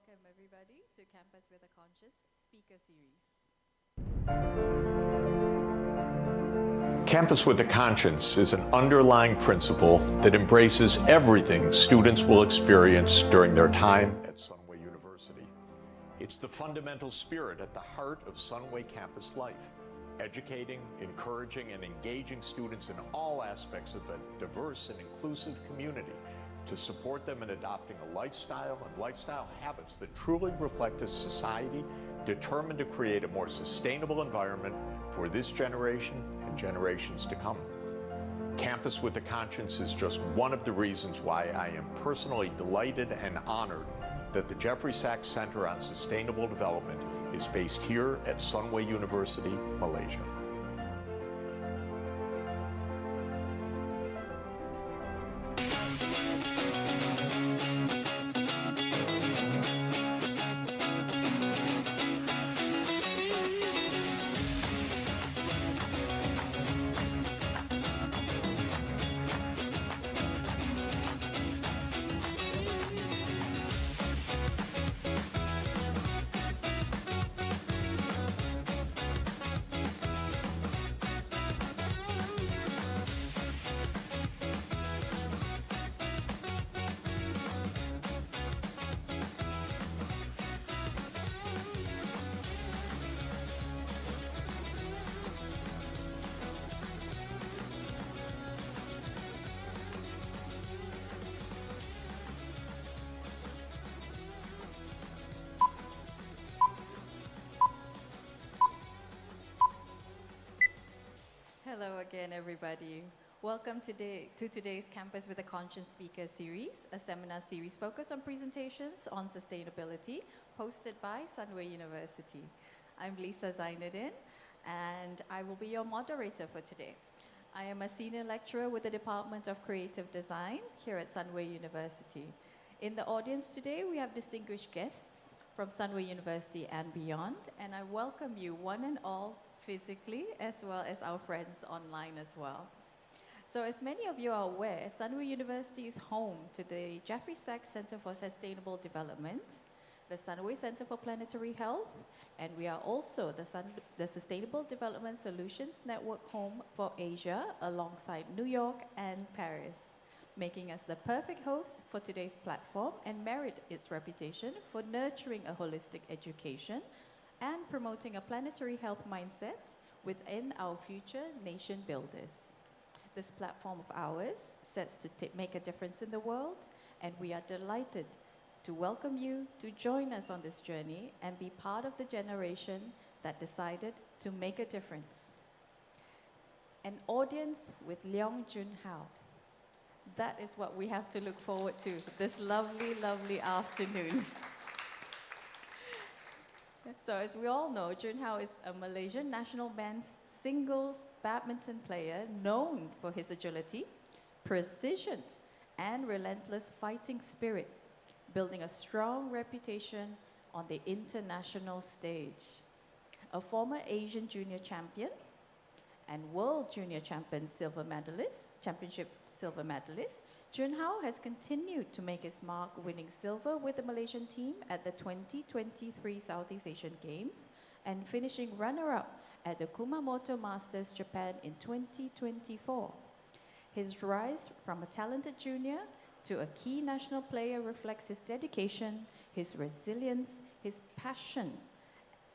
Welcome everybody to Campus with a Conscience speaker series. Campus with a Conscience is an underlying principle that embraces everything students will experience during their time at Sunway University. It's the fundamental spirit at the heart of Sunway campus life, educating, encouraging, and engaging students in all aspects of a diverse and inclusive community to support them in adopting a lifestyle and lifestyle habits that truly reflect a society determined to create a more sustainable environment for this generation and generations to come. Campus with a Conscience is just one of the reasons why I am personally delighted and honored that the Jeffrey Sachs Center on Sustainable Development is based here at Sunway University, Malaysia. Hello again, everybody. Welcome to today's Campus with a Conscience speaker series, a seminar series focused on presentations on sustainability, hosted by Sunway University. I'm Lisa Zainuddin, and I will be your moderator for today. I am a senior lecturer with the Department of Creative Design here at Sunway University. In the audience today, we have distinguished guests from Sunway University and beyond, and I welcome you one and all physically, as well as our friends online as well. So as many of you are aware, Sunway University is home to the Jeffrey Sachs Center for Sustainable Development, the Sunway Center for Planetary Health, and we are also the Sustainable Development Solutions Network home for Asia, alongside New York and Paris, making us the perfect host for today's platform and merit its reputation for nurturing a holistic education and promoting a planetary health mindset within our future nation builders. This platform of ours sets to make a difference in the world, and we are delighted to welcome you to join us on this journey and be part of the generation that decided to make a difference. An audience with Leong Jun Hao. That is what we have to look forward to this lovely, lovely afternoon. So as we all know, Jun Hao is a Malaysian National men's singles badminton player known for his agility, precision, and relentless fighting spirit, building a strong reputation on the international stage. A former Asian junior champion and World Junior Championship silver medalist, Jun Hao has continued to make his mark, winning silver with the Malaysian team at the 2023 Southeast Asian Games and finishing runner-up at the Kumamoto Masters Japan in 2024. His rise from a talented junior to a key national player reflects his dedication, his resilience, his passion,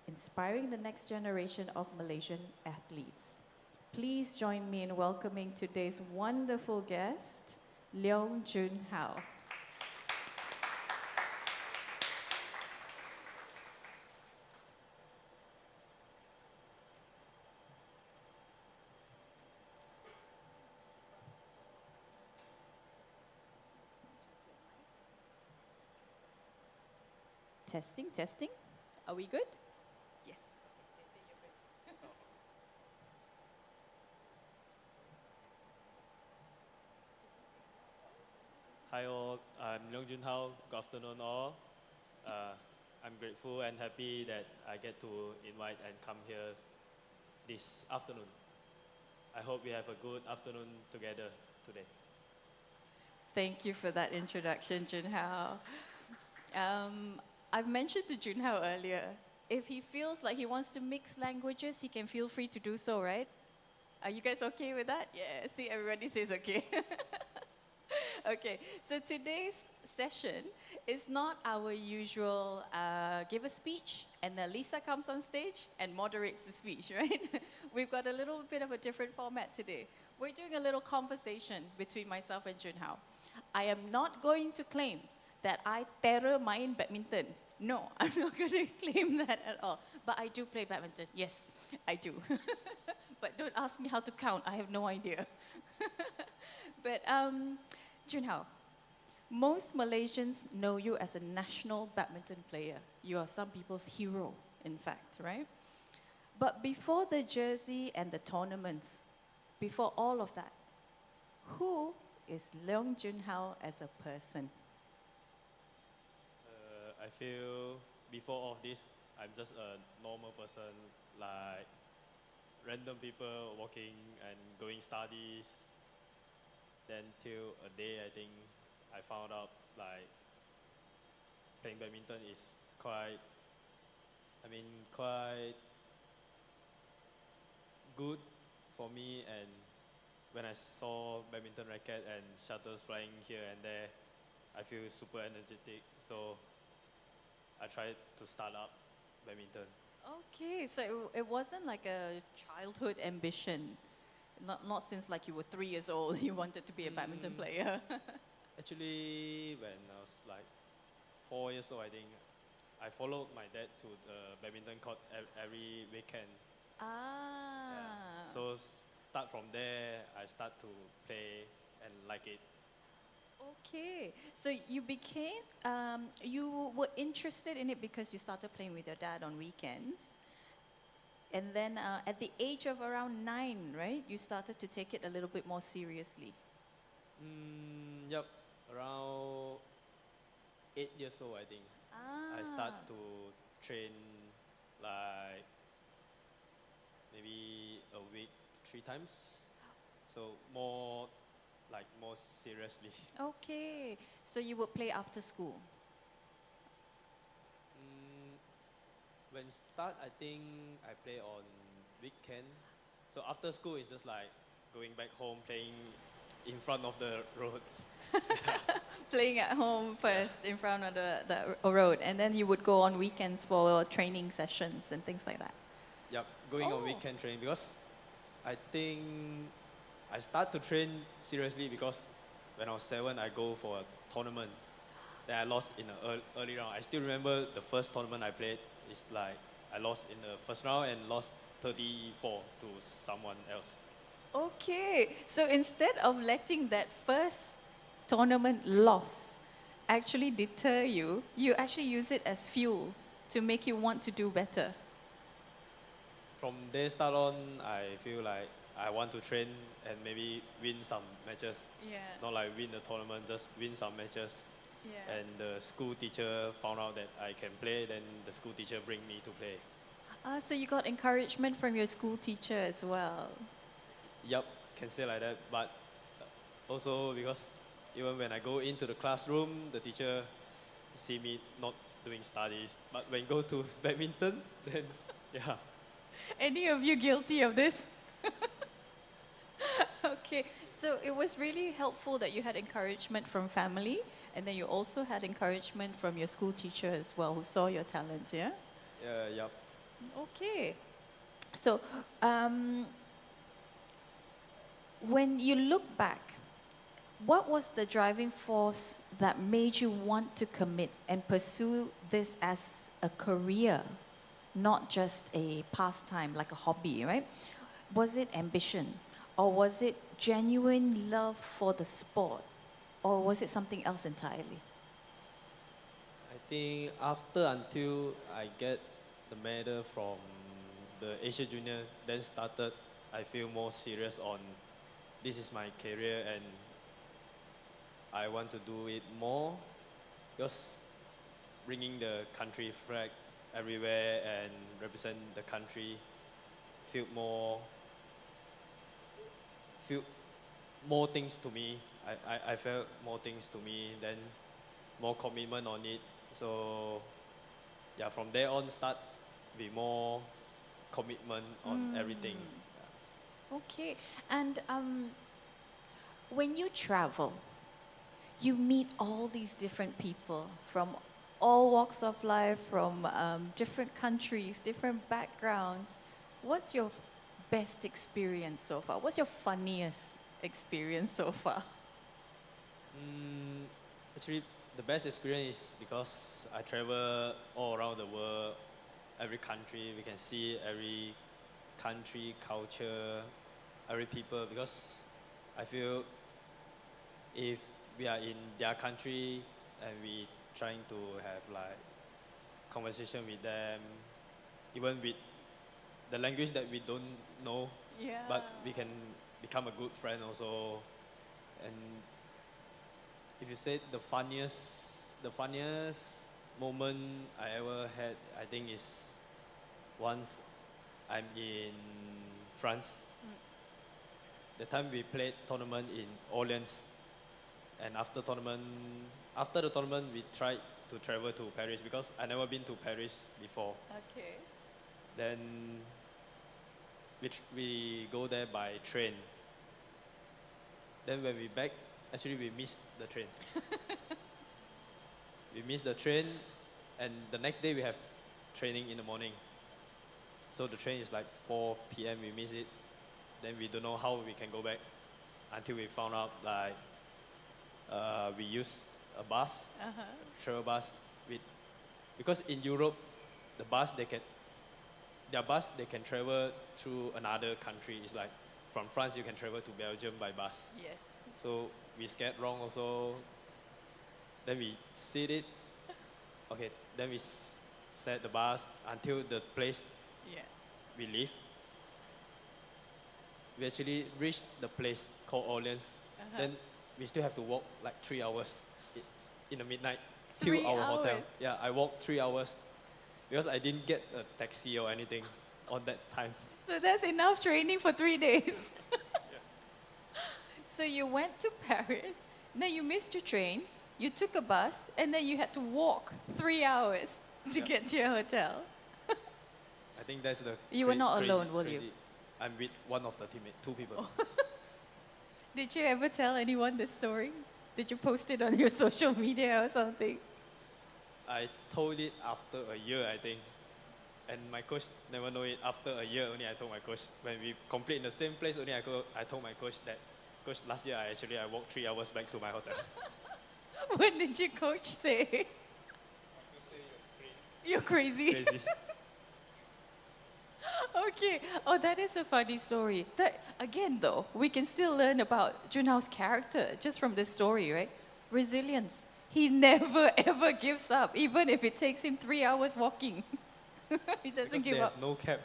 inspiring the next generation of Malaysian athletes. Please join me in welcoming today's wonderful guest, Leong Jun Hao. Testing, testing. Are we good? Yes. Okay, they say you're good. Hi all, I'm Leong Jun Hao. Good afternoon all. I'm grateful and happy that I get to invite and come here this afternoon. I hope we have a good afternoon together today. Thank you for that introduction, Jun Hao. I've mentioned to Jun Hao earlier, if he feels like he wants to mix languages, he can feel free to do so, right? Are you guys okay with that? Yeah, see, everybody says okay. Okay, so today's session is not our usual give a speech and then Lisa comes on stage and moderates the speech, right? We've got a little bit of a different format today. We're doing a little conversation between myself and Jun Hao. I am not going to claim that I terror main badminton. No, I'm not going to claim that at all. But I do play badminton. Yes, I do. But don't ask me how to count. I have no idea. But Jun Hao, most Malaysians know you as a national badminton player. You are some people's hero, in fact, right? But before the jersey and the tournaments, before all of that, who is Leong Jun Hao as a person? I feel before all of this, I'm just a normal person, like random people walking and going studies. Then till a day, I think I found out like playing badminton is quite good for me. And when I saw badminton racket and shuttles flying here and there, I feel super energetic. So I tried to start up badminton. Okay, so it wasn't like a childhood ambition. Not since like you were 3 years old, you wanted to be a badminton player. Actually, when I was like 4 years old, I think I followed my dad to the badminton court every weekend. Ah. Yeah. So start from there, I start to play and like it. Okay, so you became, you were interested in it because you started playing with your dad on weekends. And then at the age of around 9, right, you started to take it a little bit more seriously. Yep, around 8 years old, I think. I start to train like maybe a week 3 times. So more seriously. Okay, so you would play after school. When start, I think I play on weekend. So after school, it's just like going back home, playing in front of the road. Playing at home first in front of the road, and then you would go on weekends for training sessions and things like that. Yep, going on weekend training because I think I start to train seriously because when I was 7, I go for a tournament. Then I lost in the early round. I still remember the first tournament I played. It's like I lost in the first round and lost 34 to someone else. Okay, so instead of letting that first tournament loss actually deter you, you actually use it as fuel to make you want to do better. From there start on, I feel like I want to train and maybe win some matches. Yeah. Not like win the tournament, just win some matches. Yeah. And the school teacher found out that I can play, then the school teacher bring me to play. So you got encouragement from your school teacher as well. Yup, can say like that. But also because even when I go into the classroom, the teacher see me not doing studies. But when go to badminton, then yeah. Any of you guilty of this? Okay, so it was really helpful that you had encouragement from family, and then you also had encouragement from your school teacher as well, who saw your talent, yeah? Yup. Okay. So, when you look back, what was the driving force that made you want to commit and pursue this as a career, not just a pastime, like a hobby, right? Was it ambition? Or was it genuine love for the sport? Or was it something else entirely? I think until I get the medal from the Asia Junior, then started, I feel more serious on this is my career and I want to do it more because bringing the country flag everywhere and represent the country feel more things to me. I felt more things to me, then more commitment on it. So yeah, from there on start with more commitment on everything. Okay. And when you travel, you meet all these different people from all walks of life, from different countries, different backgrounds. What's your best experience so far? What's your funniest experience so far? Actually, the best experience is because I travel all around the world, every country. We can see every country, culture, every people. Because I feel if we are in their country and we trying to have like conversation with them, even with the language that we don't know, Yeah. but we can become a good friend also. And if you say the funniest moment I ever had, I think is once I'm in France. The time we played tournament in Orleans, and after the tournament we tried to travel to Paris because I never been to Paris before. Okay. Then we go there by train. Then when we back, actually we missed the train. We missed the train, and the next day we have training in the morning. So the train is like 4 p.m. We miss it. Then we don't know how we can go back until we found out like we use a bus, travel bus because in Europe the bus they can travel through another country. It's like from France you can travel to Belgium by bus. Yes. So we scared wrong also. Then we sit it. Okay. Then we set the bus until the place Yeah. we live. We actually reached the place called Orleans. Then we still have to walk like 3 hours in the midnight to 3 our hotel. hours? Yeah, I walked 3 hours because I didn't get a taxi or anything on that time. So that's enough training for 3 days. So you went to Paris, then you missed your train, you took a bus, and then you had to walk 3 hours to Yeah. get to your hotel. I think that's the. You were not alone, were you? I'm with one of the teammates, 2 people. Did you ever tell anyone this story? Did you post it on your social media or something? I told it after a year, I think. And my coach never know it. After a year only I told my coach. When we complete in the same place only I told my coach that, Coach, last year I walked 3 hours back to my hotel. What did your coach say? You're crazy. Crazy. Okay. Oh, that is a funny story. That again, though, we can still learn about Jun Hao's character just from this story, right? Resilience. He never ever gives up, even if it takes him 3 hours walking. He doesn't Because give they up. have no cab.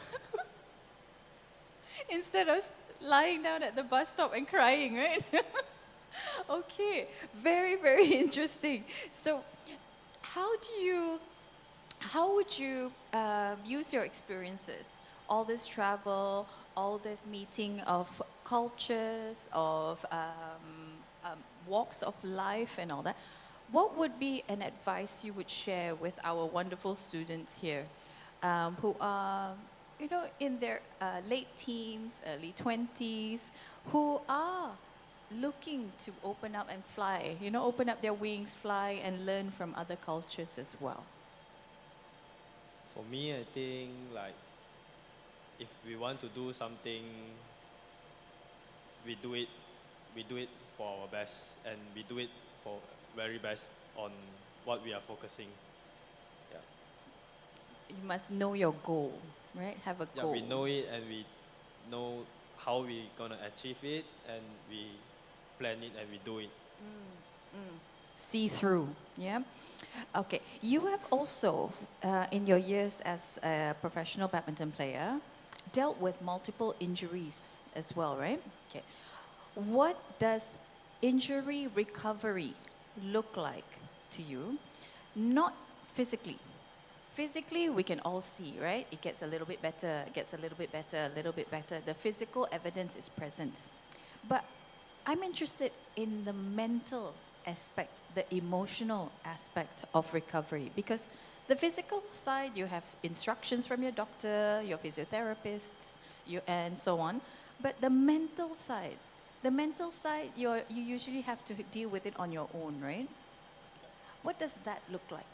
Instead of lying down at the bus stop and crying, right? Okay, very, very interesting. So, how would you use your experiences? All this travel, all this meeting of cultures, of walks of life and all that. What would be an advice you would share with our wonderful students here who are, in their late teens, early 20s, who are looking to open up and fly, open up their wings, fly and learn from other cultures as well? For me, I think like if we want to do something, we do it for our best, and we do it for very best on what we are focusing. Yeah. You must know your goal, right? Have a Yeah, goal. we know it and we know how we gonna achieve it, and we plan it and we do it. See through, yeah? Okay, you have also, in your years as a professional badminton player, dealt with multiple injuries as well, right? Okay. What does injury recovery look like to you? Not physically. Physically, we can all see, right? It gets a little bit better, it gets a little bit better, a little bit better. The physical evidence is present. But I'm interested in the mental aspect, the emotional aspect of recovery, because The physical side, you have instructions from your doctor, your physiotherapists, and so on. But the mental side, you usually have to deal with it on your own, right? What does that look like?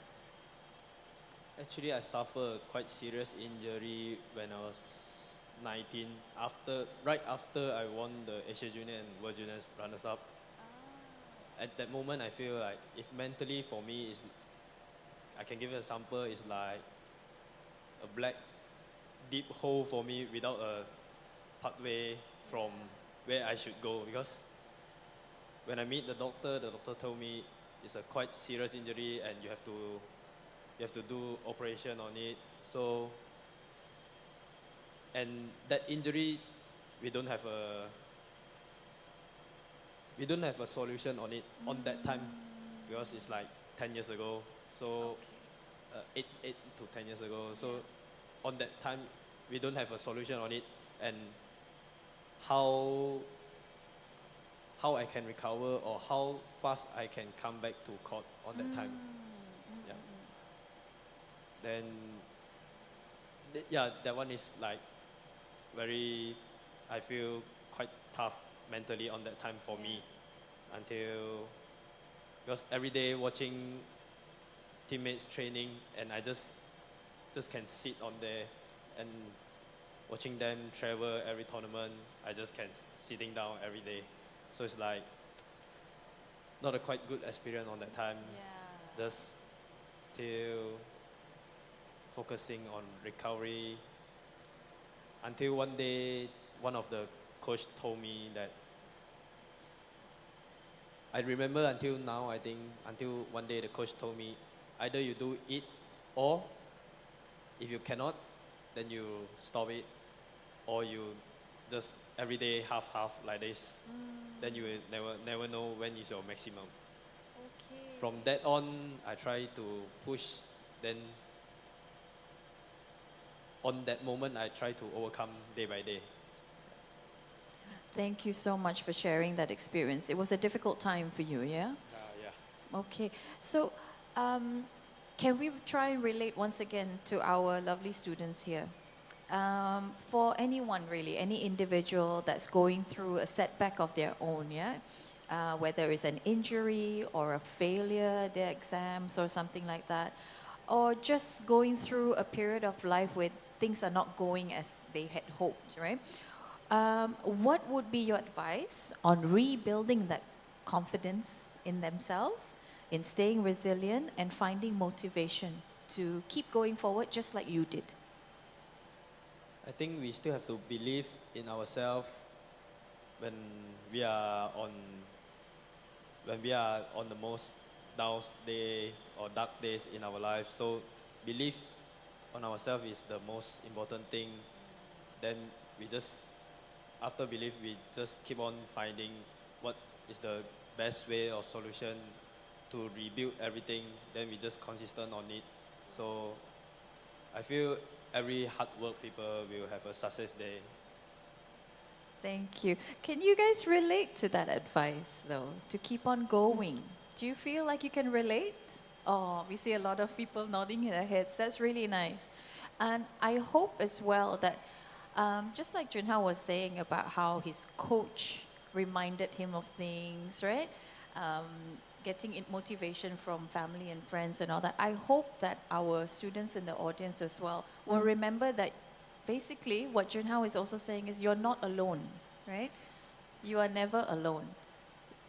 Actually, I suffered a quite serious injury when I was 19. Right after I won the Asia Junior and World Juniors runners-up. At that moment, I feel like if mentally for me is, I can give you an example, is like a black deep hole for me without a pathway from where I should go. Because when I meet the doctor told me it's a quite serious injury and you have to do operation on it. So, and that injury, we don't have a solution on it on that time, because it's like 10 years ago. So, 8 to 10 years ago. So, on that time, we don't have a solution on it, and how I can recover or how fast I can come back to court on that time. Yeah. Then, that one is like very, I feel quite tough mentally on that time for me, because every day watching teammates training and I just can sit on there and watching them travel every tournament. I just can sitting down every day. So it's like not a quite good experience on that time. Just till focusing on recovery until one day one of the coach told me that, I remember until now, I think, until one day the coach told me, either you do it, or if you cannot, then you stop it, or you just every day half like this. Then you will never know when is your maximum. From that on, I try to push. Then on that moment, I try to overcome day by day. Thank you so much for sharing that experience. It was a difficult time for you, yeah? Yeah. Okay, so can we try and relate once again to our lovely students here? For anyone really, any individual that's going through a setback of their own, yeah? Whether it's an injury or a failure, their exams or something like that, or just going through a period of life where things are not going as they had hoped, right? What would be your advice on rebuilding that confidence in themselves, in staying resilient and finding motivation to keep going forward just like you did? I think we still have to believe in ourselves when we are on the most down day or dark days in our life. So believe on ourselves is the most important thing. Then after belief, we just keep on finding what is the best way or solution to rebuild everything. Then we just consistent on it. So I feel every hard work people will have a success day. Thank you. Can you guys relate to that advice, though, to keep on going? Do you feel like you can relate? Oh, we see a lot of people nodding their heads. That's really nice. And I hope as well that, just like Jun Hao was saying about how his coach reminded him of things, right? Getting motivation from family and friends and all that. I hope that our students in the audience as well will remember that basically what Jun Hao is also saying is you're not alone, right? You are never alone.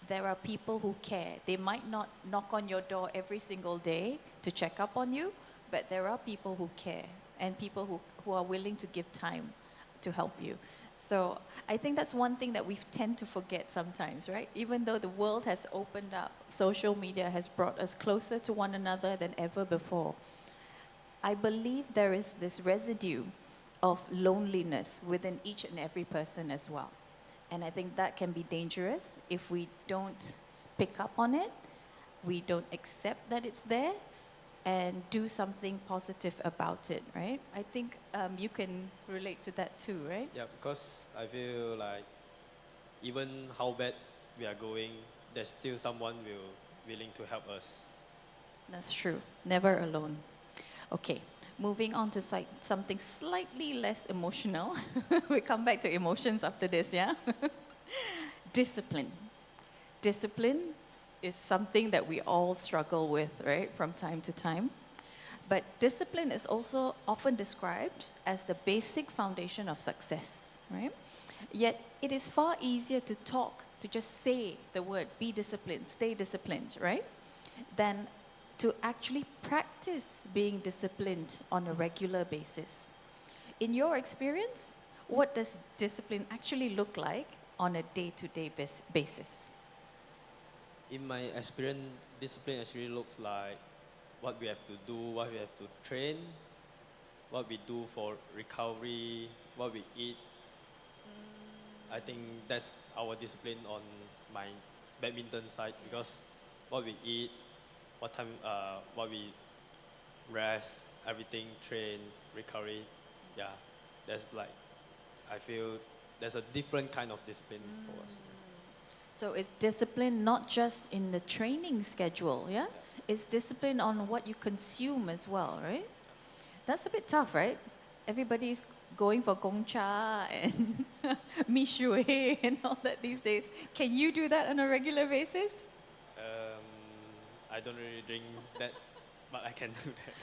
There are people who care. They might not knock on your door every single day to check up on you, but there are people who care and people who are willing to give time to help you. So I think that's one thing that we tend to forget sometimes, right? Even though the world has opened up, social media has brought us closer to one another than ever before. I believe there is this residue of loneliness within each and every person as well. And I think that can be dangerous if we don't pick up on it, we don't accept that it's there, and do something positive about it, right? I think you can relate to that too, right? Yeah, because I feel like even how bad we are going, there's still someone willing to help us. That's true. Never alone. Okay, moving on to something slightly less emotional. We come back to emotions after this, yeah? Discipline. Discipline is something that we all struggle with, right, from time to time. But discipline is also often described as the basic foundation of success, right? Yet it is far easier to talk, to just say the word, be disciplined, stay disciplined, right? Than to actually practice being disciplined on a regular basis. In your experience, what does discipline actually look like on a day-to-day basis? In my experience, discipline actually looks like what we have to do, what we have to train, what we do for recovery, what we eat. I think that's our discipline on my badminton side because what we eat, what time, what we rest, everything, train, recovery, yeah, that's like, I feel there's a different kind of discipline for us. So it's discipline not just in the training schedule, yeah? It's discipline on what you consume as well, right? That's a bit tough, right? Everybody's going for Gongcha and Mi Shui and all that these days. Can you do that on a regular basis? I don't really drink that, but I can do that.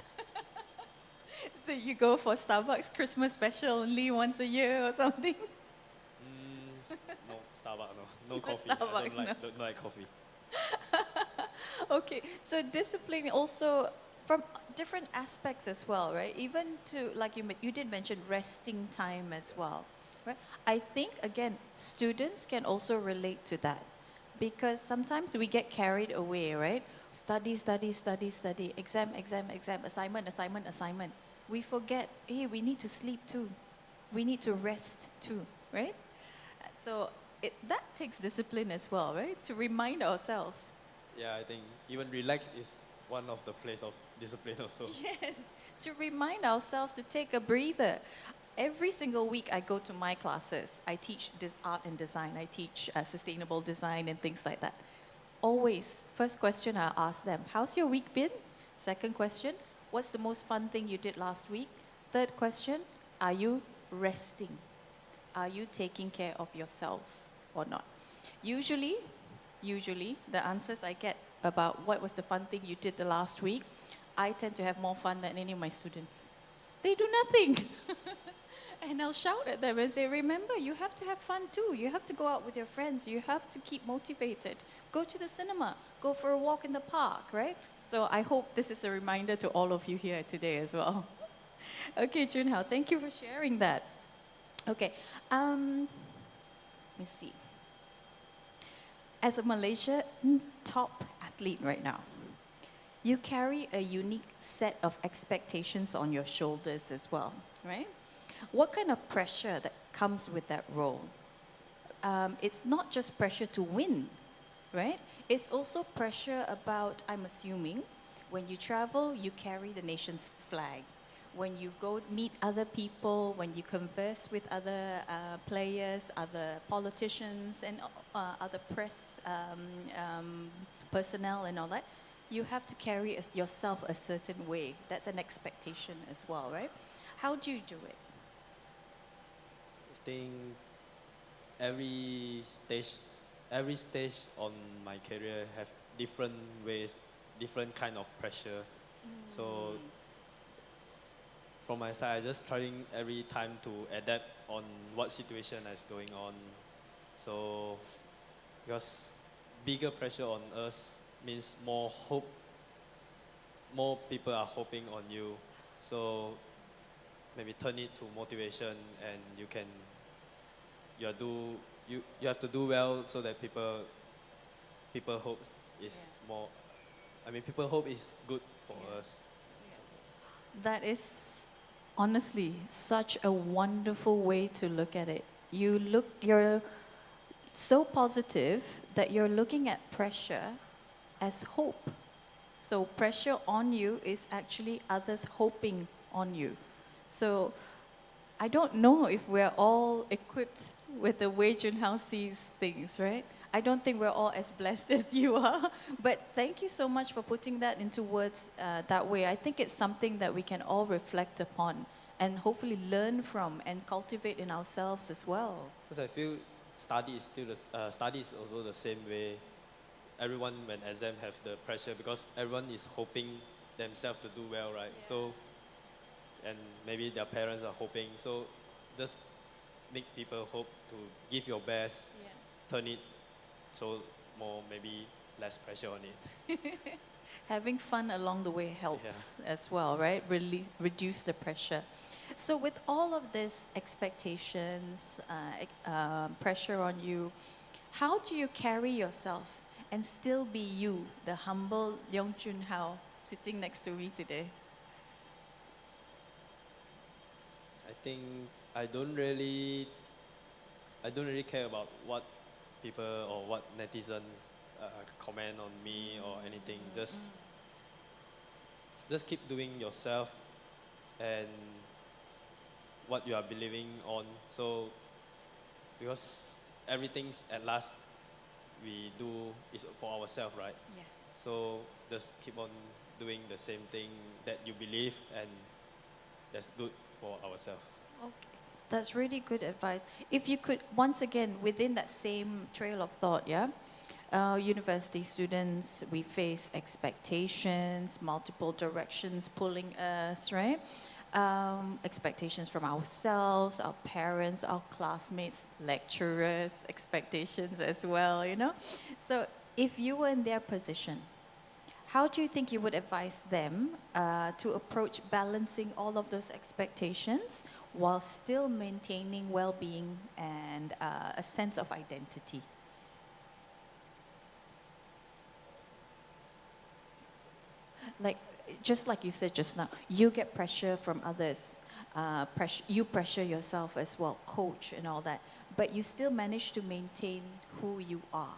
So you go for Starbucks Christmas special only once a year or something? No, Starbucks, no coffee. Starbucks, Don't like coffee. Okay, so discipline also from different aspects as well, right? Even to, like you did mention, resting time as well, right? I think, again, students can also relate to that because sometimes we get carried away, right? Study, study, study, study, exam, exam, exam, assignment, assignment, assignment. We forget, hey, we need to sleep too. We need to rest too, right? So that takes discipline as well, right? To remind ourselves. Yeah, I think even relax is one of the place of discipline also. Yes, to remind ourselves to take a breather. Every single week I go to my classes. I teach art and design. I teach sustainable design and things like that. Always, first question I ask them, how's your week been? Second question, what's the most fun thing you did last week? Third question, are you resting? Are you taking care of yourselves or not? Usually, the answers I get about what was the fun thing you did the last week, I tend to have more fun than any of my students. They do nothing. And I'll shout at them and say, remember, you have to have fun too. You have to go out with your friends. You have to keep motivated. Go to the cinema. Go for a walk in the park, right? So I hope this is a reminder to all of you here today as well. Okay, Jun Hao, thank you for sharing that. Okay, let me see. As a Malaysian top athlete right now, you carry a unique set of expectations on your shoulders as well, right? What kind of pressure that comes with that role? It's not just pressure to win, right? It's also pressure about, I'm assuming, when you travel, you carry the nation's flag. When you go meet other people, when you converse with other players, other politicians, and other press personnel and all that, you have to carry yourself a certain way. That's an expectation as well, right? How do you do it? I think every stage on my career have different ways, different kind of pressure. So from my side, I just trying every time to adapt on what situation is going on. So because bigger pressure on us means more hope, more people are hoping on you. So maybe turn it to motivation, and you have to do well so that people hope is more. I mean, people hope is good for us. That is honestly such a wonderful way to look at it. You're so positive that you're looking at pressure as hope. So pressure on you is actually others hoping on you. So I don't know if we're all equipped with the way Jun Hao sees things, right? I don't think we're all as blessed as you are. But thank you so much for putting that into words that way. I think it's something that we can all reflect upon and hopefully learn from and cultivate in ourselves as well. Because I feel study is also the same way. Everyone when exam have the pressure because everyone is hoping themselves to do well, right? Yeah. So, and maybe their parents are hoping. So, just make people hope to give your best, turn it so more maybe less pressure on it. Having fun along the way helps as well, right? Reduce the pressure. So with all of this expectations, pressure on you, how do you carry yourself and still be you, the humble Leong Jun Hao, sitting next to me today? I think I don't really care about what people or what netizen comment on me or anything. Just keep doing yourself and what you are believing on. So because everything's at last we do is for ourselves, right? Yeah. So just keep on doing the same thing that you believe, and that's good for ourselves. Okay. That's really good advice. If you could, once again, within that same trail of thought, yeah? University students, we face expectations, multiple directions pulling us, right? Expectations from ourselves, our parents, our classmates, lecturers, expectations as well, you know? So if you were in their position, how do you think you would advise them to approach balancing all of those expectations while still maintaining well-being and a sense of identity? Like, just like you said just now, you get pressure from others. You pressure yourself as well, coach and all that. But you still manage to maintain who you are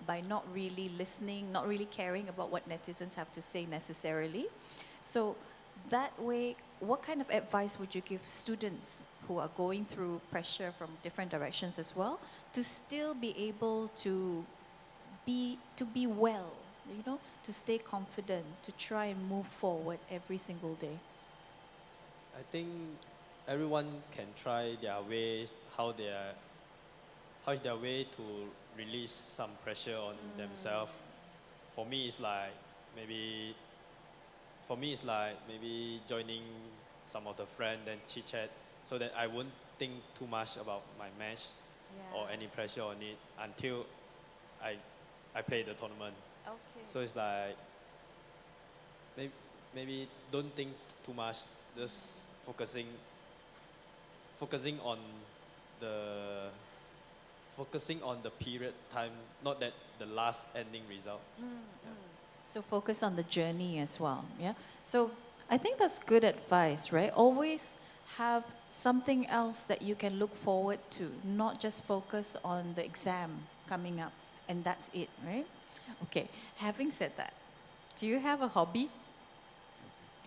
by not really listening, not really caring about what netizens have to say necessarily. So that way, what kind of advice would you give students who are going through pressure from different directions as well, to still be able to be well, you know, to stay confident, to try and move forward every single day? I think everyone can try their ways, how is their way to release some pressure on themselves. For me, it's like maybe joining some of the friends and chit chat so that I won't think too much about my match or any pressure on it until I play the tournament. Okay. So it's like maybe don't think too much, just focusing on the period time, not that the last ending result. So focus on the journey as well, yeah? So I think that's good advice, right? Always have something else that you can look forward to, not just focus on the exam coming up, and that's it, right? Okay, having said that, do you have a hobby?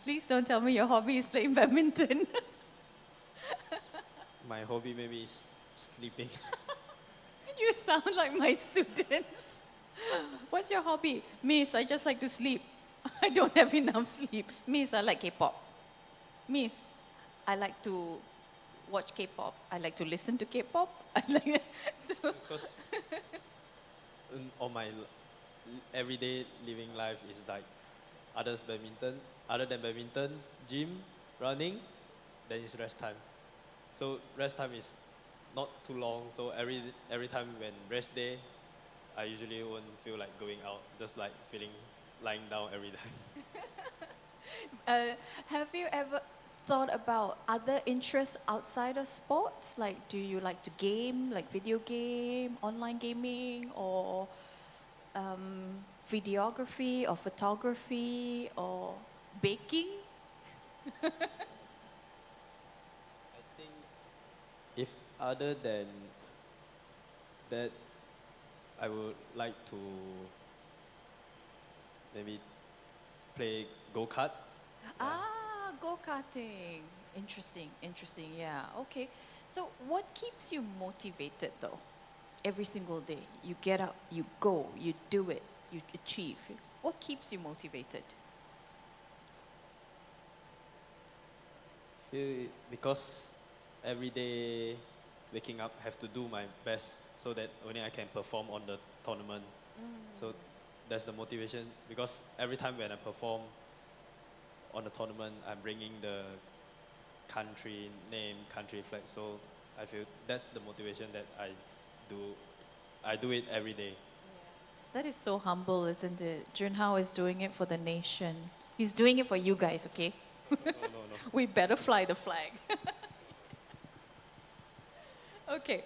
Please don't tell me your hobby is playing badminton. My hobby maybe is sleeping. You sound like my students. What's your hobby? Miss, I just like to sleep. I don't have enough sleep. Miss, I like K-pop. Miss, I like to watch K-pop. I like to listen to K-pop. Because on my everyday living life is like other than badminton, gym, running, then it's rest time. So rest time is not too long. So every time when rest day, I usually won't feel like going out, just like lying down every day. Have you ever thought about other interests outside of sports? Like, do you like to game, like video game, online gaming, or videography, or photography, or baking? I think if other than that, I would like to maybe play go-kart. Ah, go-karting. Interesting, yeah. Okay. So what keeps you motivated though? every single day? You get up, you go, you do it, you achieve. What keeps you motivated? Because every day waking up have to do my best so that only I can perform on the tournament. So that's the motivation, because every time when I perform on the tournament, I'm bringing the country name, country flag. So I feel that's the motivation that I do. I do it every day. That is so humble, isn't it? Jun Hao is doing it for the nation. He's doing it for you guys, okay? No. We better fly the flag. Okay.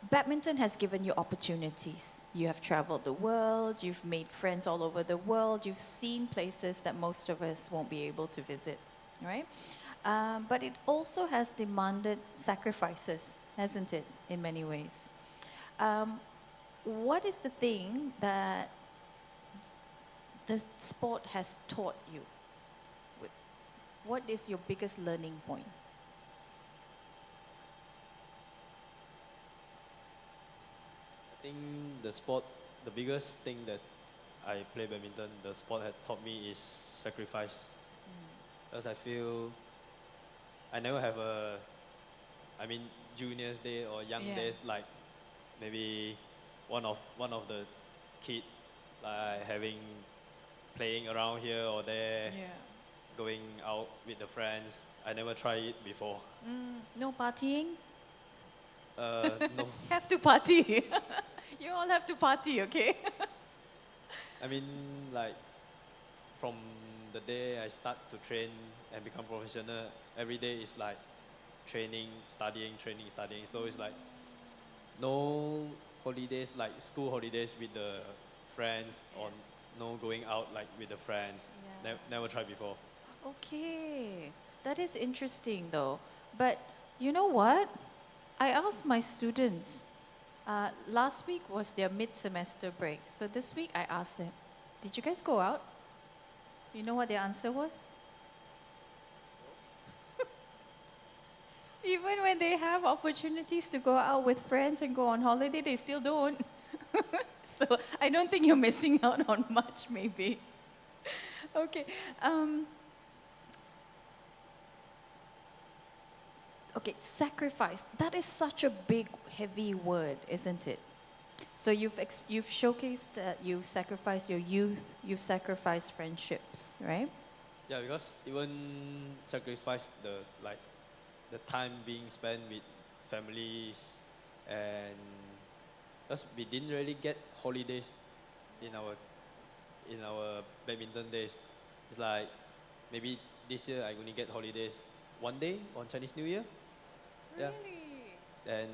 Badminton has given you opportunities. You have traveled the world, you've made friends all over the world, you've seen places that most of us won't be able to visit, right? But it also has demanded sacrifices, hasn't it, in many ways? What is the thing that the sport has taught you? What is your biggest learning point? I think the biggest thing that I play badminton, the sport had taught me is sacrifice. Because I feel I never have juniors day or young days, like maybe one of the kid like playing around here or there, going out with the friends. I never tried it before. No partying? No. Have to party. You all have to party, okay? I mean, like, from the day I start to train and become professional, every day is like training, studying. So it's like no holidays, like school holidays with the friends, or no going out like with the friends. Never tried before. Okay, that is interesting though. But you know what? I asked my students, last week was their mid-semester break. So this week I asked them, did you guys go out? You know what their answer was? Even when they have opportunities to go out with friends and go on holiday, they still don't. So I don't think you're missing out on much, maybe. Okay. Okay, sacrifice. That is such a big, heavy word, isn't it? So you've showcased that you've sacrificed your youth, you've sacrificed friendships, right? Yeah, because even sacrifice the time being spent with families, and because we didn't really get holidays in our badminton days. It's like maybe this year I only get holidays one day on Chinese New Year. Yeah. And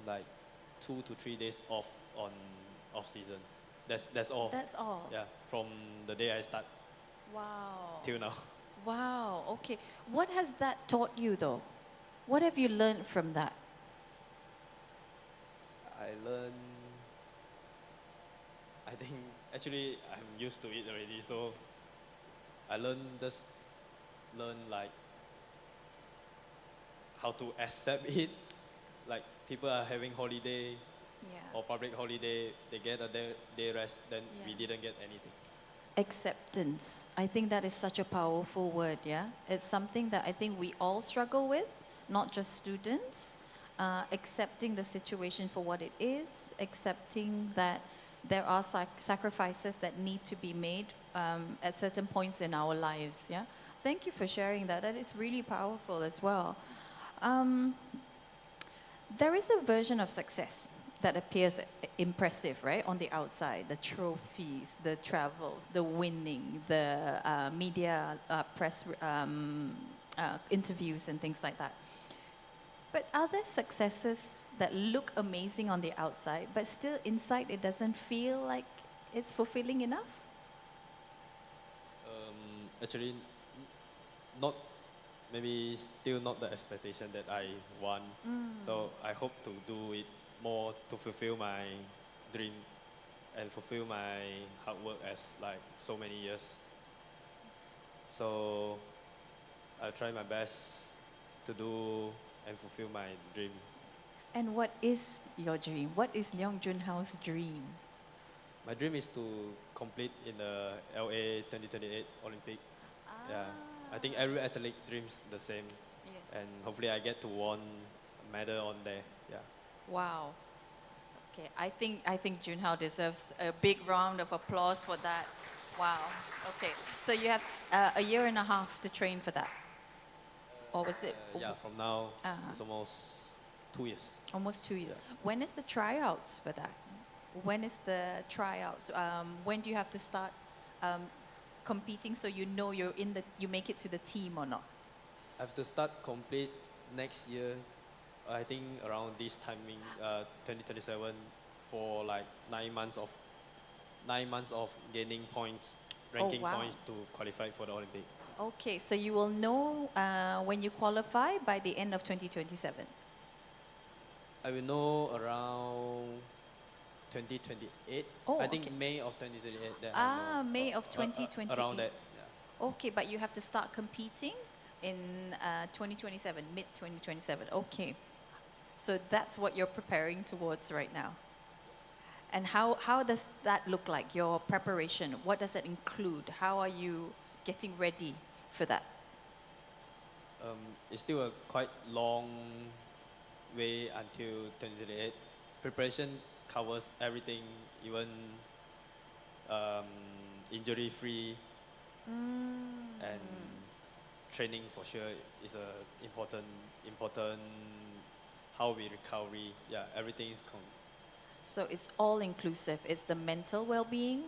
like 2 to 3 days off on off season. That's all. That's all. Yeah, from the day I start Wow. till now. Wow, okay. What has that taught you though? What have you learned from that? I think actually I'm used to it already, so I learn like how to accept it. Like people are having holiday or public holiday, they get a day rest, then we didn't get anything. Acceptance. I think that is such a powerful word, yeah? It's something that I think we all struggle with, not just students. Accepting the situation for what it is, accepting that there are sacrifices that need to be made at certain points in our lives, yeah? Thank you for sharing that. That is really powerful as well. There is a version of success that appears impressive, right, on the outside. The trophies, the travels, the winning, the media, press interviews and things like that. But are there successes that look amazing on the outside, but still inside it doesn't feel like it's fulfilling enough? Actually, not maybe still not the expectation that I want. So I hope to do it more to fulfill my dream and fulfill my hard work as like so many years. So I'll try my best to do and fulfill my dream. And what is your dream? What is Leong Jun Hao's dream? My dream is to compete in the LA 2028 Olympic. Yeah, I think every athlete dreams the same, Yes. and hopefully I get to win a medal on there. Yeah. Wow. Okay, I think Junhao deserves a big round of applause for that. Wow. Okay, so you have a year and a half to train for that, or was it Yeah, from now Uh-huh. it's almost 2 years. almost 2 years? Yeah. When is the tryouts for that? When is the tryouts? When do you have to start competing so you know you make it to the team or not? I have to start complete next year. I think around this timing, 2027, for like 9 months of gaining points, ranking wow. points to qualify for the Olympic. Okay, so you will know when you qualify by the end of 2027. I will know around 2028. Oh, I think okay. May of 2028. Then Ah, I'll know. May of Around 2028. that. Yeah. Okay, but you have to start competing in 2027, mid 2027. Okay, so that's what you're preparing towards right now. And how does that look like, your preparation? What does it include? How are you getting ready for that? It's still a quite long way until 2028. Preparation covers everything, even injury-free, and training for sure is a important how we recovery. Yeah, everything is So it's all inclusive. It's the mental well-being,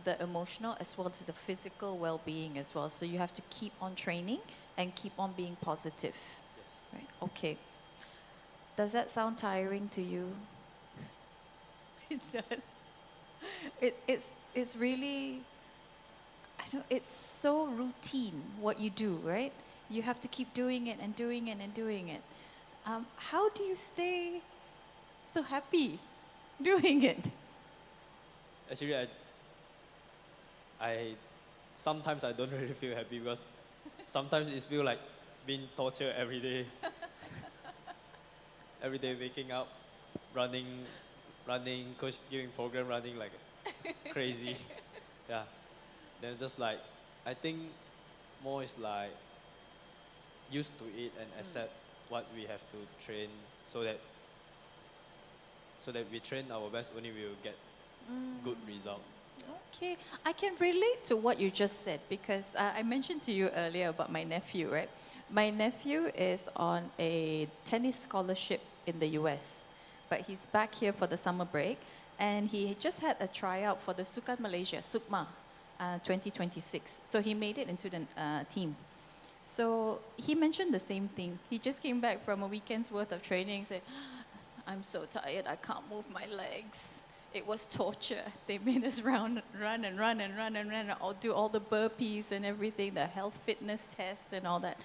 the emotional, as well as the physical well-being as well. So you have to keep on training and keep on being positive. yes. Right. Okay. Does that sound tiring to you? It does. It's really, I know, it's so routine what you do, right? You have to keep doing it and doing it and doing it. How do you stay so happy doing it? Actually, I sometimes I don't really feel happy because sometimes it feels like being tortured every day. Every day waking up, running, coach giving program, running like crazy. Yeah. Then just like, I think more is like used to it and accept what we have to train so that we train our best, only we will get good result. Okay, I can relate to what you just said because I mentioned to you earlier about my nephew, right? My nephew is on a tennis scholarship in the US, but he's back here for the summer break, and he just had a tryout for the Sukan Malaysia, SUKMA 2026. So he made it into the team. So he mentioned the same thing. He just came back from a weekend's worth of training, said, I'm so tired, I can't move my legs. It was torture. They made us run and I'll do all the burpees and everything, the health fitness test and all that.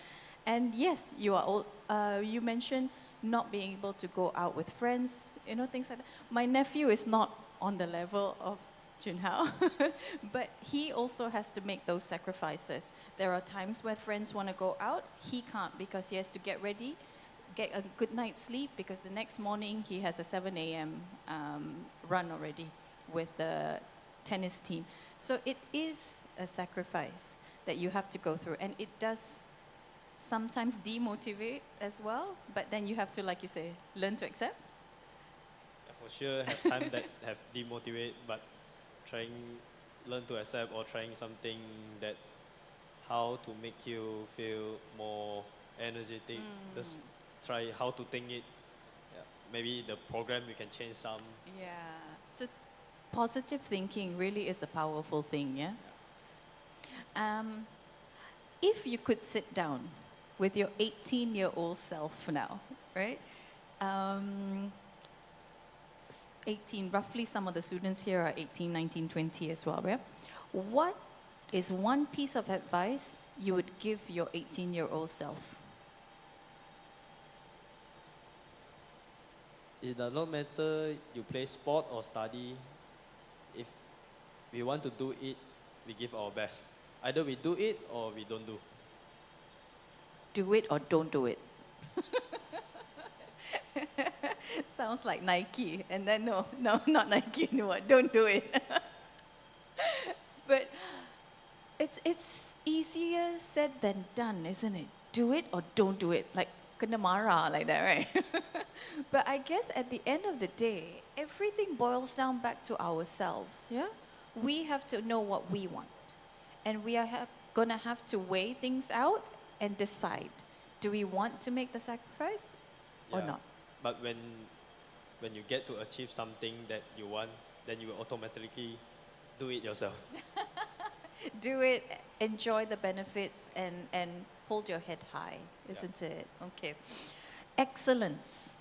And yes, you mentioned not being able to go out with friends, things like that. My nephew is not on the level of Junhao, but he also has to make those sacrifices. There are times where friends want to go out, he can't because he has to get ready, get a good night's sleep because the next morning he has a 7 a.m. Run already with the tennis team. So it is a sacrifice that you have to go through, and it does sometimes demotivate as well, but then you have to, like you say, learn to accept. Yeah, for sure, have time that have demotivate, but learn to accept or trying something that how to make you feel more energetic. Just try how to think it. Yeah. Maybe the program you can change some. Yeah. So positive thinking really is a powerful thing, yeah? If you could sit down with your 18-year-old self now, right? 18, roughly some of the students here are 18, 19, 20 as well, right? What is one piece of advice you would give your 18-year-old self? It does not matter you play sport or study. If we want to do it, we give our best. Either we do it or we don't do. Do it or don't do it. Sounds like Nike. And then no, not Nike. No, don't do it. But it's easier said than done, isn't it? Do it or don't do it. Like kena marah like that, right? But I guess at the end of the day, everything boils down back to ourselves, yeah? We have to know what we want. And we are gonna have to weigh things out and decide. Do we want to make the sacrifice or Yeah. not? But when you get to achieve something that you want, then you will automatically do it yourself. Do it, enjoy the benefits, and hold your head high, isn't it? Okay. Excellence.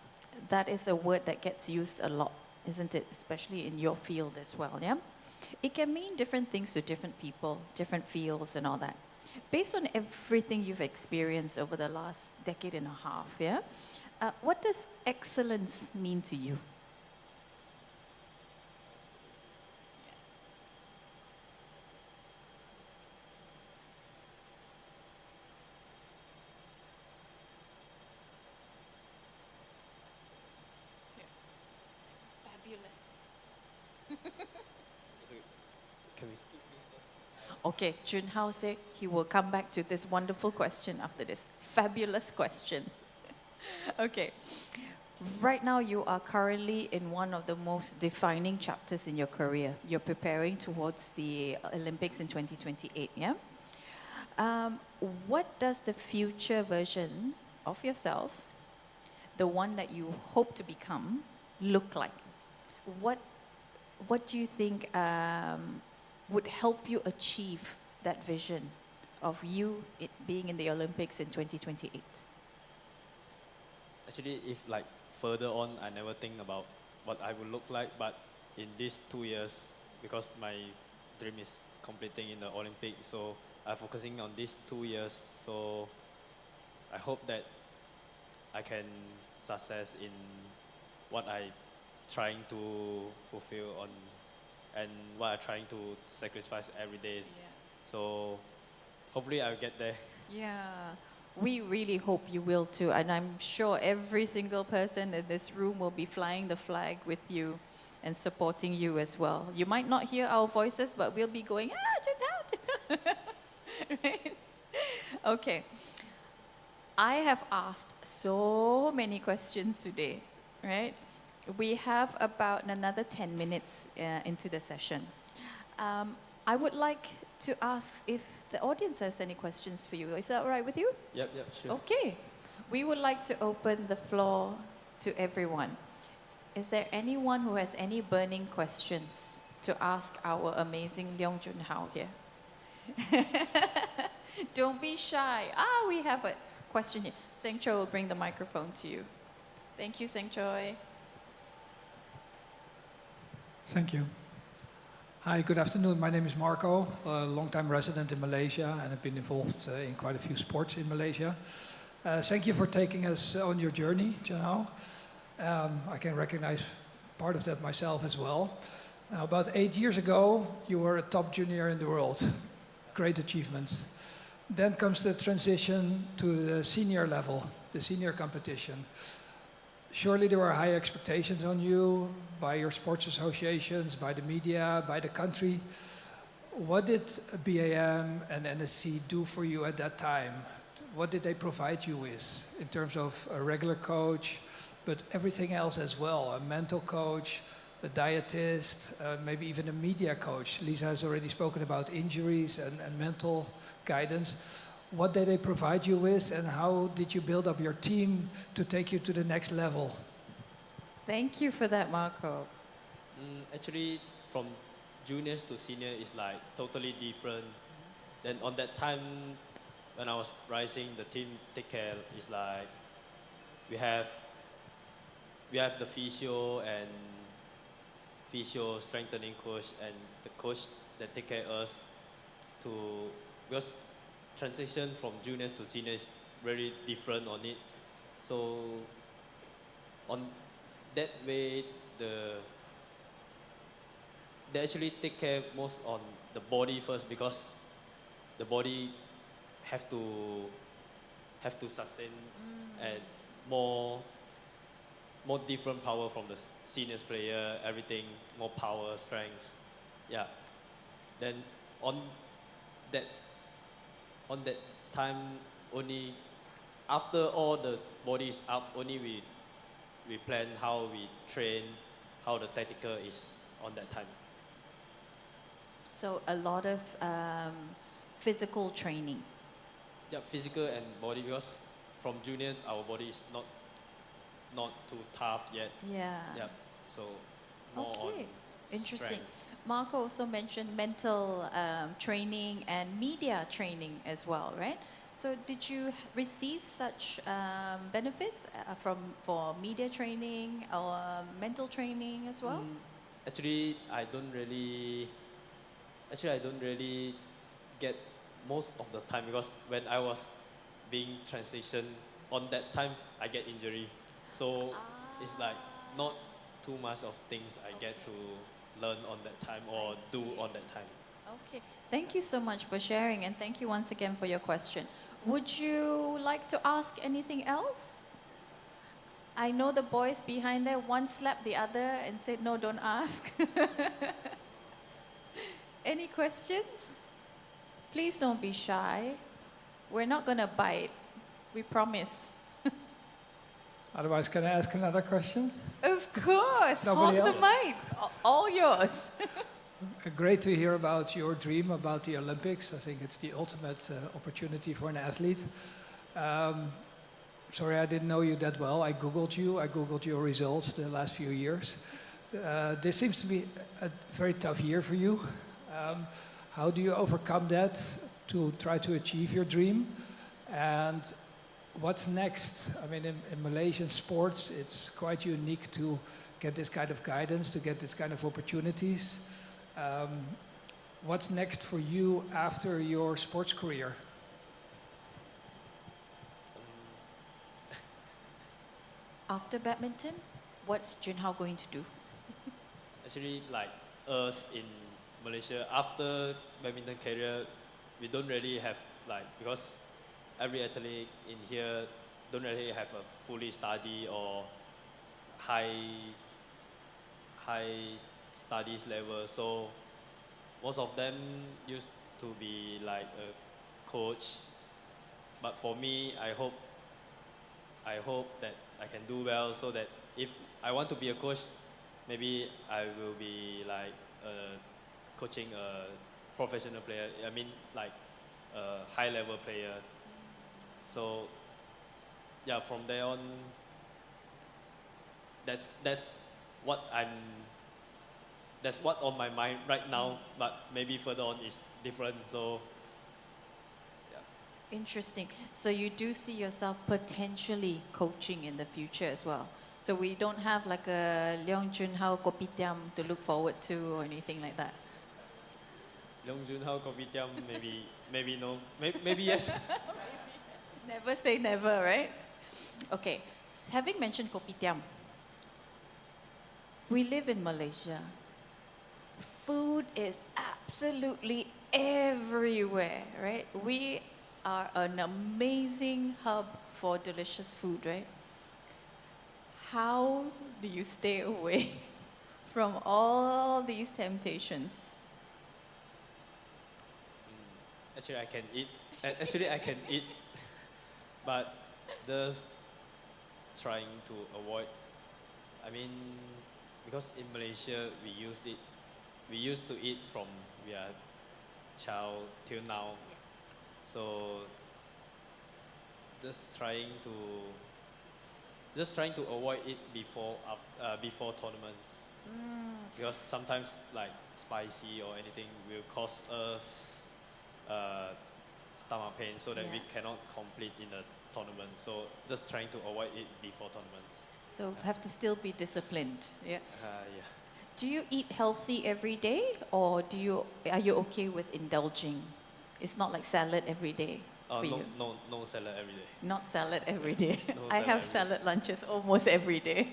That is a word that gets used a lot, isn't it? Especially in your field as well, yeah? It can mean different things to different people, different fields and all that. Based on everything you've experienced over the last decade and a half, yeah? What does excellence mean to you? Can we skip this first? Okay, Jun Hao said he will come back to this wonderful question after this fabulous question. Okay, right now you are currently in one of the most defining chapters in your career. You're preparing towards the Olympics in 2028, yeah? What does the future version of yourself, the one that you hope to become, look like? What do you think would help you achieve that vision of you being in the Olympics in 2028? Actually, if like further on, I never think about what I would look like. But in these 2 years, because my dream is completing in the Olympics, so I'm focusing on these 2 years. So I hope that I can success in what I trying to fulfill on, and what I'm trying to sacrifice every day. So hopefully I'll get there. Yeah, we really hope you will too. And I'm sure every single person in this room will be flying the flag with you and supporting you as well. You might not hear our voices, but we'll be going, Jun Hao. Right? Okay. I have asked so many questions today, right? We have about another 10 minutes into the session. I would like to ask if the audience has any questions for you. Is that all right with you? Yep, sure. Okay. We would like to open the floor to everyone. Is there anyone who has any burning questions to ask our amazing Leong Jun Hao here? Don't be shy. We have a question here. Seng Choi will bring the microphone to you. Thank you, Seng Choi. Thank you. Hi, good afternoon. My name is Marco, a long-time resident in Malaysia, and I've been involved in quite a few sports in Malaysia. Thank you for taking us on your journey, Jun Hao. I can recognize part of that myself as well. Now, about 8 years ago, you were a top junior in the world. Great achievements. Then comes the transition to the senior level, the senior competition. Surely there were high expectations on you by your sports associations, by the media, by the country. What did BAM and NSC do for you at that time? What did they provide you with in terms of a regular coach, but everything else as well, a mental coach, a dietist, maybe even a media coach? Lisa has already spoken about injuries and mental guidance. What did they provide you with, and how did you build up your team to take you to the next level? Thank you for that, Marco. Actually, from juniors to senior is like totally different. Then on that time, when I was rising, the team take care is like we have the physio strengthening coach and the coach that take care of us to, because transition from juniors to seniors is very different on it. So on that way, they actually take care most on the body first, because the body have to sustain and more more different power from the seniors player, everything, more power, strength. Yeah. Then on that on that time, only after all the body is up, only we plan how we train, how the tactical is on that time. So a lot of physical training. Yeah, physical and body, because from junior our body is not too tough yet. Yeah. Yeah. So more on Okay. Interesting. strength. Marco also mentioned mental training and media training as well, right? So did you receive such benefits for media training or mental training as well? Actually, I don't really get most of the time, because when I was being transitioned on that time, I get injury. So it's like not too much of things I get to learn on that time or do on that time. Okay, thank you so much for sharing, and thank you once again for your question. Would you like to ask anything else? I know the boys behind there, one slapped the other and said, no, don't ask. Any questions? Please don't be shy. We're not going to bite. We promise. Otherwise, can I ask another question? Of course. Nobody Hold else? the mic. All yours. Great to hear about your dream about the Olympics. I think it's the ultimate opportunity for an athlete. Sorry, I didn't know you that well. I Googled you. I Googled your results the last few years. This seems to be a very tough year for you. How do you overcome that to try to achieve your dream? And what's next? I mean, in Malaysian sports, it's quite unique to get this kind of guidance, to get this kind of opportunities. What's next for you after your sports career? After badminton, what's Jun Hao going to do? Actually, like us in Malaysia, after badminton career, we don't really have because every athlete in here don't really have a fully study or high studies level. So most of them used to be like a coach. But for me, I hope that I can do well, so that if I want to be a coach, maybe I will be like coaching a professional player. I mean, like a high level player. So yeah, from there on, that's what on my mind right now. But maybe further on is different. So Interesting. So you do see yourself potentially coaching in the future as well. So we don't have like a Leong Jun Hao kopitiam to look forward to or anything like that. Leong Jun Hao kopitiam, maybe no, maybe yes. Never say never, right? Okay. Having mentioned kopitiam, we live in Malaysia. Food is absolutely everywhere, right? We are an amazing hub for delicious food, right? How do you stay away from all these temptations? Actually, I can eat. I can eat, but just trying to avoid. I mean, because in Malaysia we used to eat from we are child till now. So just trying to avoid it before tournaments, because sometimes like spicy or anything will cause us stomach pain, so that we cannot complete in a tournament. So just trying to avoid it before tournaments. So have to still be disciplined. Yeah. Yeah. Do you eat healthy every day, or are you okay with indulging? It's not like salad every day for you. No salad every day. Not salad every day. No I salad have every salad lunches almost every day.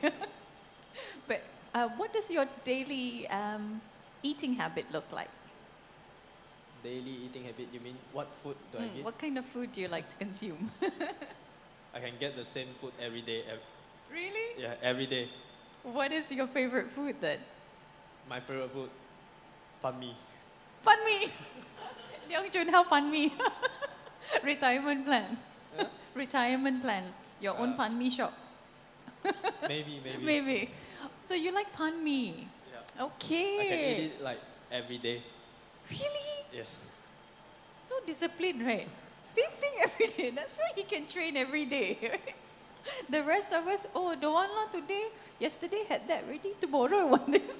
But what does your daily eating habit look like? Daily eating habit, you mean what food do I eat? What kind of food do you like to consume? I can get the same food every day, Really? Yeah, every day. What is your favorite food then? My favorite food, pan mi. Pan mi. Leong Jun Hao pan mi. Retirement plan. Retirement plan. Your own pan mi shop. Maybe. Maybe. So you like pan mi? Yeah. Okay. I can eat it like every day. Really? Yes. So disciplined, right? Same thing every day. That's why he can train every day, right? The rest of us, oh, don't want lah today. Yesterday had that ready. Tomorrow I want this.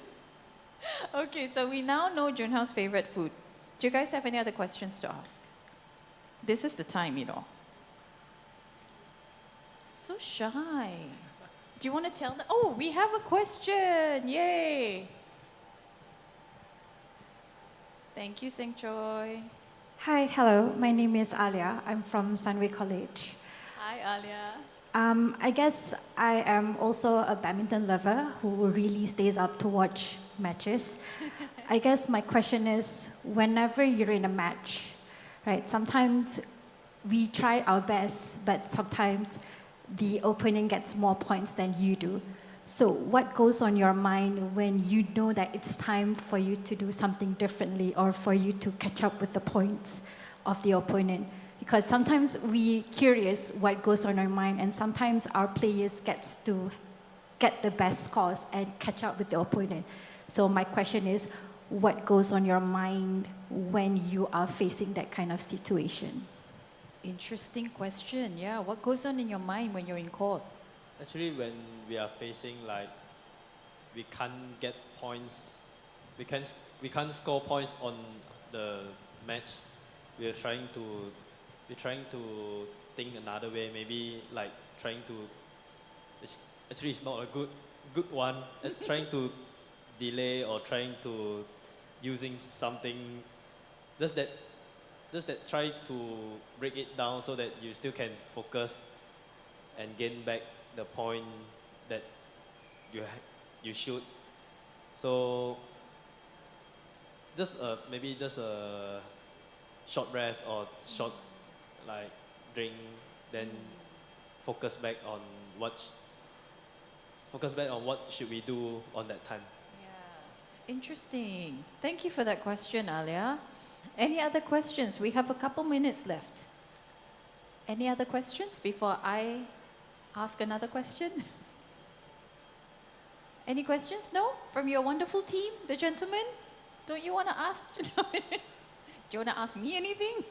Okay, so we now know Junhao's favorite food. Do you guys have any other questions to ask? This is the time, you know. So shy. Do you want to tell them? Oh, we have a question. Yay. Thank you, Seng Choi. Hi, hello. My name is Alia. I'm from Sunway College. Hi, Alia. I guess I am also a badminton lover who really stays up to watch matches. I guess my question is, whenever you're in a match, right, sometimes we try our best, but sometimes the opponent gets more points than you do. So what goes on your mind when you know that it's time for you to do something differently or for you to catch up with the points of the opponent? Because sometimes we're curious what goes on our mind, and sometimes our players gets to get the best scores and catch up with the opponent. So my question is, what goes on your mind when you are facing that kind of situation? Interesting question. Yeah, what goes on in your mind when you're in court? Actually, when we are facing like, we can't get points, we can't score points on the match. We're trying to think another way. Maybe like trying to. It's not a good one. Trying to delay or trying to using something. Just that try to break it down so that you still can focus and gain back the point that you should. So maybe just a short rest or short like drink, then focus back on what should we do on that time. Yeah, interesting. Thank you for that question, Alia. Any other questions? We have a couple minutes left. Any other questions before I ask another question? Any questions? No? From your wonderful team, the gentlemen? Don't you want to ask? Do you want to ask me anything?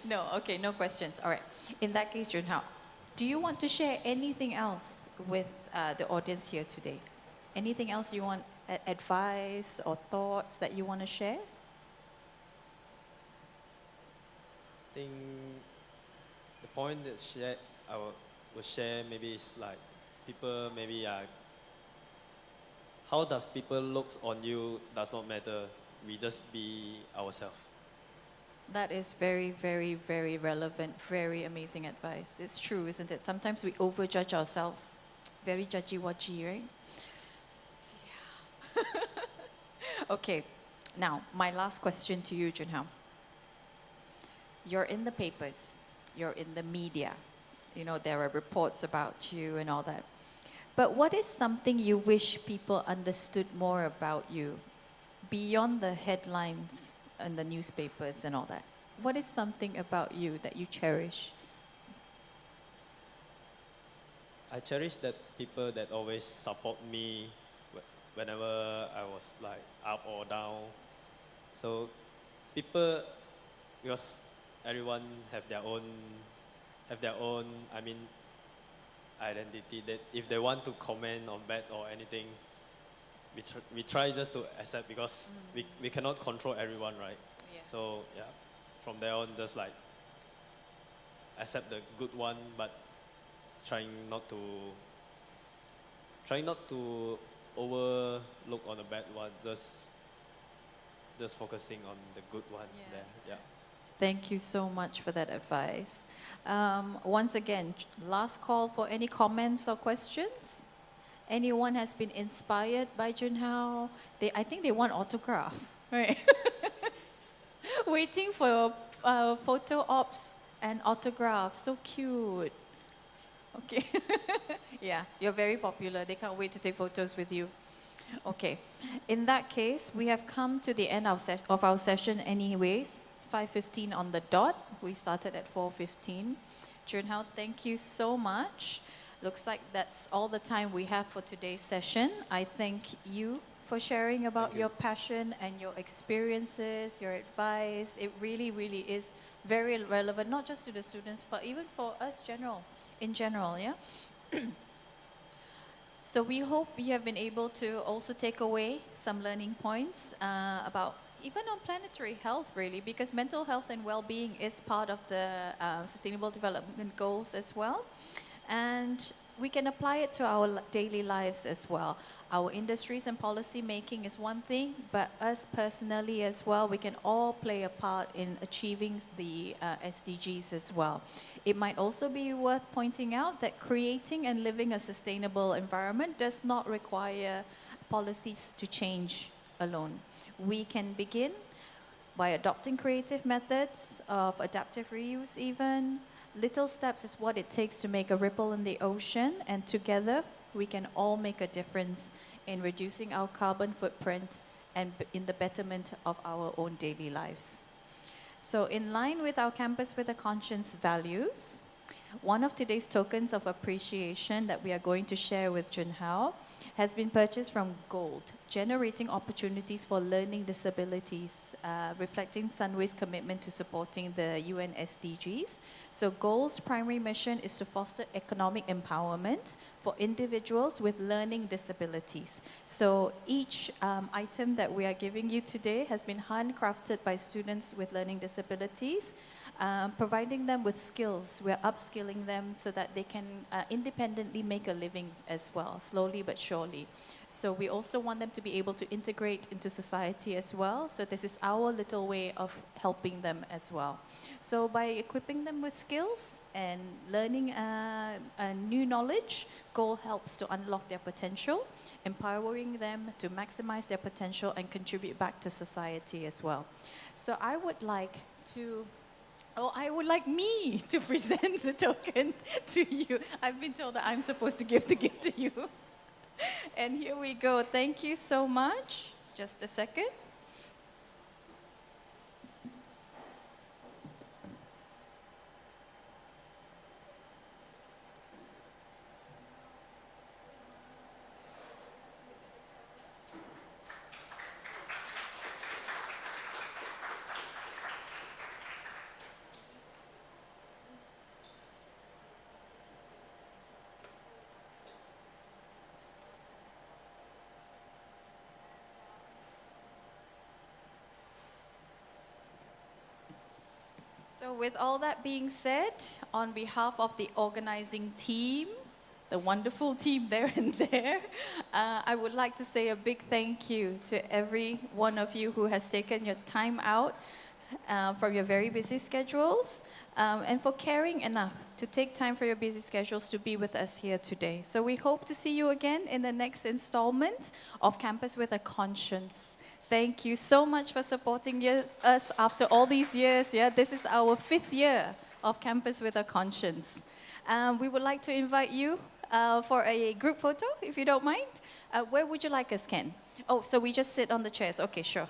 No, okay, no questions. All right. In that case, Jun Hao, do you want to share anything else with the audience here today? Anything else you want, advice or thoughts that you want to share? I think the point that I will share maybe is like people maybe how does people looks on you does not matter. We just be ourselves. That is very, very, very relevant, very amazing advice. It's true, isn't it? Sometimes we overjudge ourselves. Very judgy-wudgy, right? Yeah. Okay, now, my last question to you, Jun Hao. You're in the papers, you're in the media. You know, there are reports about you and all that. But what is something you wish people understood more about you beyond the headlines and the newspapers and all that? What is something about you that you cherish? I cherish that people that always support me whenever I was like up or down. So people, because everyone have their own identity, that if they want to comment on bad or anything, we try just to accept, because we cannot control everyone, right? Yeah. So yeah, from there on, just like accept the good one, but trying not to overlook on the bad one, just focusing on the good one. Yeah. There. Yeah. Thank you so much for that advice. Once again, last call for any comments or questions. Anyone has been inspired by Jun Hao? I think they want autograph, right? Waiting for photo ops and autographs. So cute. Okay. Yeah, you're very popular. They can't wait to take photos with you. Okay. In that case, we have come to the end of our session anyways. 5:15 on the dot. We started at 4:15. Jun Hao, thank you so much. Looks like that's all the time we have for today's session. I thank you for sharing about your passion and your experiences, your advice. It really, really is very relevant, not just to the students, but even for us in general, yeah? So we hope you have been able to also take away some learning points about even on planetary health, really, because mental health and well-being is part of the Sustainable Development Goals as well. And we can apply it to our daily lives as well. Our industries and policy making is one thing, but us personally as well, we can all play a part in achieving the SDGs as well. It might also be worth pointing out that creating and living a sustainable environment does not require policies to change alone. We can begin by adopting creative methods of adaptive reuse even. Little steps is what it takes to make a ripple in the ocean, and together we can all make a difference in reducing our carbon footprint and in the betterment of our own daily lives. So in line with our Campus with a Conscience values, one of today's tokens of appreciation that we are going to share with Jun Hao has been purchased from Gold, generating opportunities for learning disabilities, reflecting Sunway's commitment to supporting the UN SDGs. So Gold's primary mission is to foster economic empowerment for individuals with learning disabilities. So each item that we are giving you today has been handcrafted by students with learning disabilities, providing them with skills. We're upskilling them so that they can independently make a living as well, slowly but surely. So we also want them to be able to integrate into society as well. So this is our little way of helping them as well. So by equipping them with skills and learning new knowledge, Goal helps to unlock their potential, empowering them to maximize their potential and contribute back to society as well. So I would like me to present the token to you. I've been told that I'm supposed to give the gift to you. And here we go. Thank you so much. Just a second. So with all that being said, on behalf of the organizing team, the wonderful team there and there, I would like to say a big thank you to every one of you who has taken your time out from your very busy schedules and for caring enough to take time for your busy schedules to be with us here today. So we hope to see you again in the next installment of Campus with a Conscience. Thank you so much for supporting us after all these years. Yeah, this is our 5th year of Campus with a Conscience. We would like to invite you for a group photo, if you don't mind. Where would you like us, Ken? Oh, so we just sit on the chairs. Okay, sure.